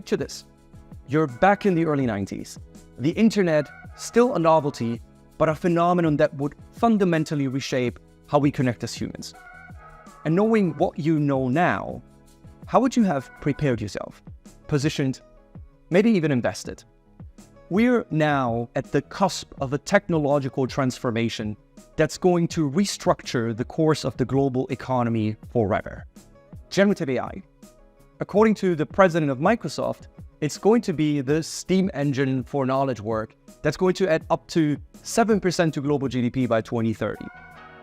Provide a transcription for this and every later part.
picture this. You're back in the early 90s. The internet, still a novelty, but a phenomenon that would fundamentally reshape how we connect as humans. And knowing what you know now, how would you have prepared yourself, positioned, maybe even invested? We're now at the cusp of a technological transformation that's going to restructure the course of the global economy forever. Generative AI. According to the president of Microsoft, it's going to be the steam engine for knowledge work that's going to add up to 7% to global GDP by 2030.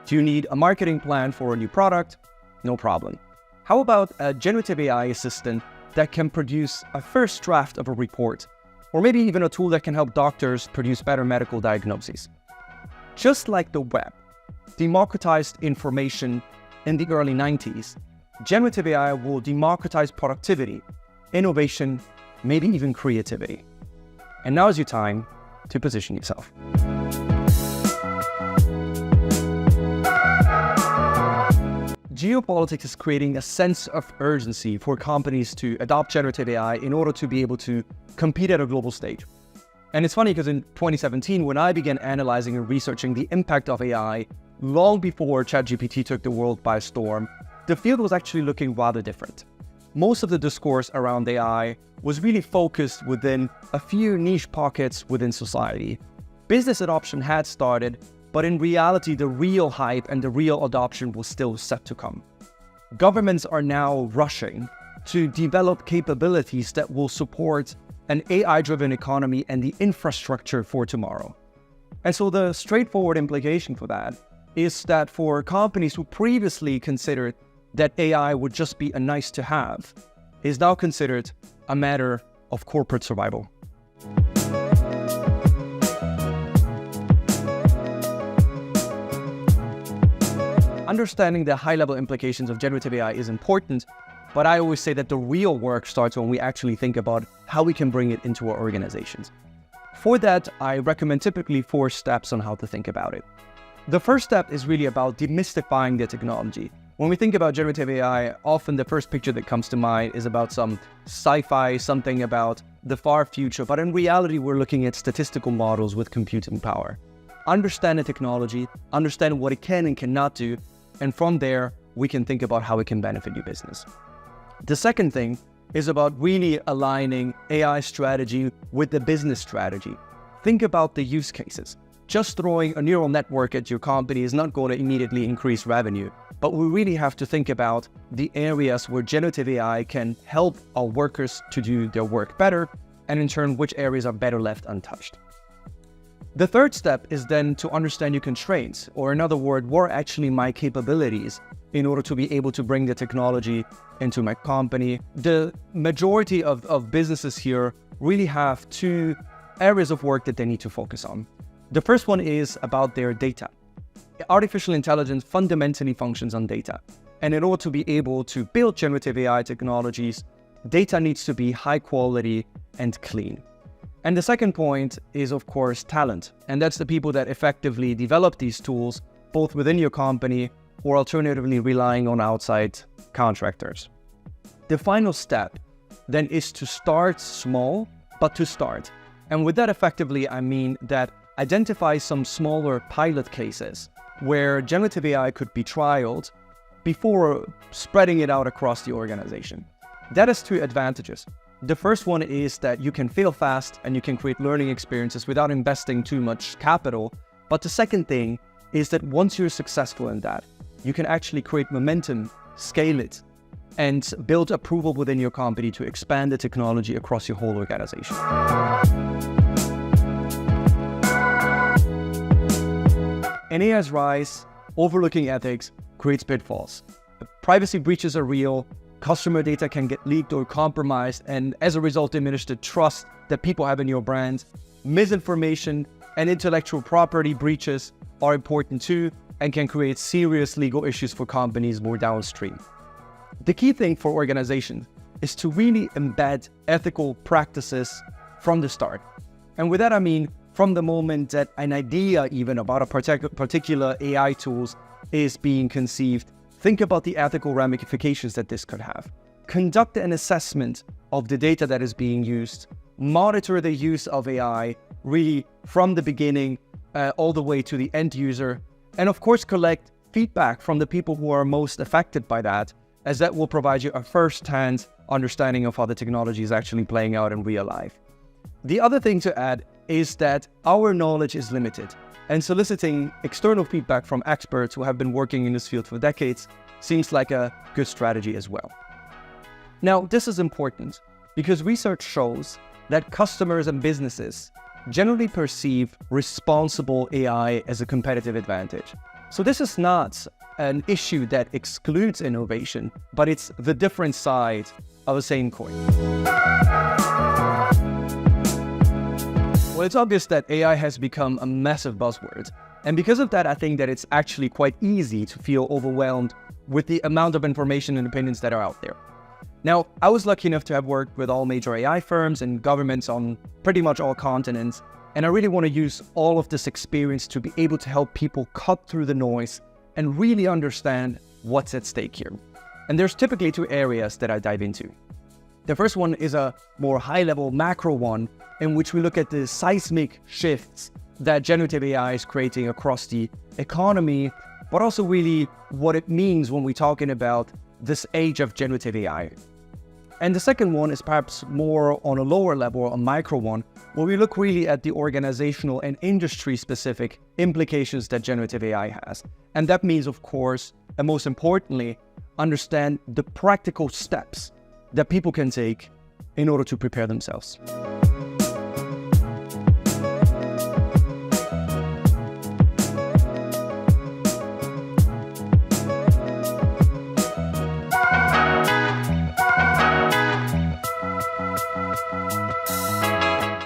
Do you need a marketing plan for a new product? No problem. How about a generative AI assistant that can produce a first draft of a report, or maybe even a tool that can help doctors produce better medical diagnoses? Just like the web democratized information in the early 90s, generative AI will democratize productivity, innovation, maybe even creativity. And now is your time to position yourself. Geopolitics is creating a sense of urgency for companies to adopt generative AI in order to be able to compete at a global stage. And it's funny because in 2017, when I began analyzing and researching the impact of AI, long before ChatGPT took the world by storm, the field was actually looking rather different. Most of the discourse around AI was really focused within a few niche pockets within society. Business adoption had started, but in reality, the real hype and the real adoption was still set to come. Governments are now rushing to develop capabilities that will support an AI-driven economy and the infrastructure for tomorrow. And so the straightforward implication for that is that for companies who previously considered that AI would just be a nice to have, is now considered a matter of corporate survival. Understanding the high-level implications of generative AI is important, but I always say that the real work starts when we actually think about how we can bring it into our organizations. For that, I recommend typically 4 steps on how to think about it. The first step is really about demystifying the technology. When we think about generative AI, often the first picture that comes to mind is about some sci-fi, something about the far future, but in reality, we're looking at statistical models with computing power. Understand the technology, understand what it can and cannot do, and from there, we can think about how it can benefit your business. The second thing is about really aligning AI strategy with the business strategy. Think about the use cases. Just throwing a neural network at your company is not going to immediately increase revenue, but we really have to think about the areas where generative AI can help our workers to do their work better, and in turn, which areas are better left untouched. The third step is then to understand your constraints, or in other words, what are actually my capabilities in order to be able to bring the technology into my company. The majority of businesses here really have 2 areas of work that they need to focus on. The first one is about their data. Artificial intelligence fundamentally functions on data. And in order to be able to build generative AI technologies, data needs to be high quality and clean. And the second point is, of course, talent. And that's the people that effectively develop these tools, both within your company or alternatively relying on outside contractors. The final step then is to start small, but to start. And with that, effectively, I mean that identify some smaller pilot cases where generative AI could be trialed before spreading it out across the organization. That has 2 advantages. The first one is that you can fail fast and you can create learning experiences without investing too much capital. But the second thing is that once you're successful in that, you can actually create momentum, scale it, and build approval within your company to expand the technology across your whole organization. In AI's rise, overlooking ethics creates pitfalls. Privacy breaches are real, customer data can get leaked or compromised, and as a result diminish the trust that people have in your brand. Misinformation and intellectual property breaches are important too, and can create serious legal issues for companies more downstream. The key thing for organizations is to really embed ethical practices from the start. And with that, I mean, from the moment that an idea even about a particular AI tools is being conceived, think about the ethical ramifications that this could have. conduct an assessment of the data that is being used, monitor the use of AI really from the beginning all the way to the end user, and of course collect feedback from the people who are most affected by that, as that will provide you a first-hand understanding of how the technology is actually playing out in real life. The other thing to add is that our knowledge is limited, and soliciting external feedback from experts who have been working in this field for decades seems like a good strategy as well. Now, this is important because research shows that customers and businesses generally perceive responsible AI as a competitive advantage. So this is not an issue that excludes innovation, but it's the different side of the same coin. Well, it's obvious that AI has become a massive buzzword. And because of that, I think that it's actually quite easy to feel overwhelmed with the amount of information and opinions that are out there. Now, I was lucky enough to have worked with all major AI firms and governments on pretty much all continents, and I really want to use all of this experience to be able to help people cut through the noise and really understand what's at stake here. And there's typically two areas that I dive into. The first one is a more high-level macro one, in which we look at the seismic shifts that generative AI is creating across the economy, but also really what it means when we're talking about this age of generative AI. And the second one is perhaps more on a lower level, a micro one, where we look really at the organizational and industry-specific implications that generative AI has. And that means, of course, and most importantly, understand the practical steps that people can take in order to prepare themselves.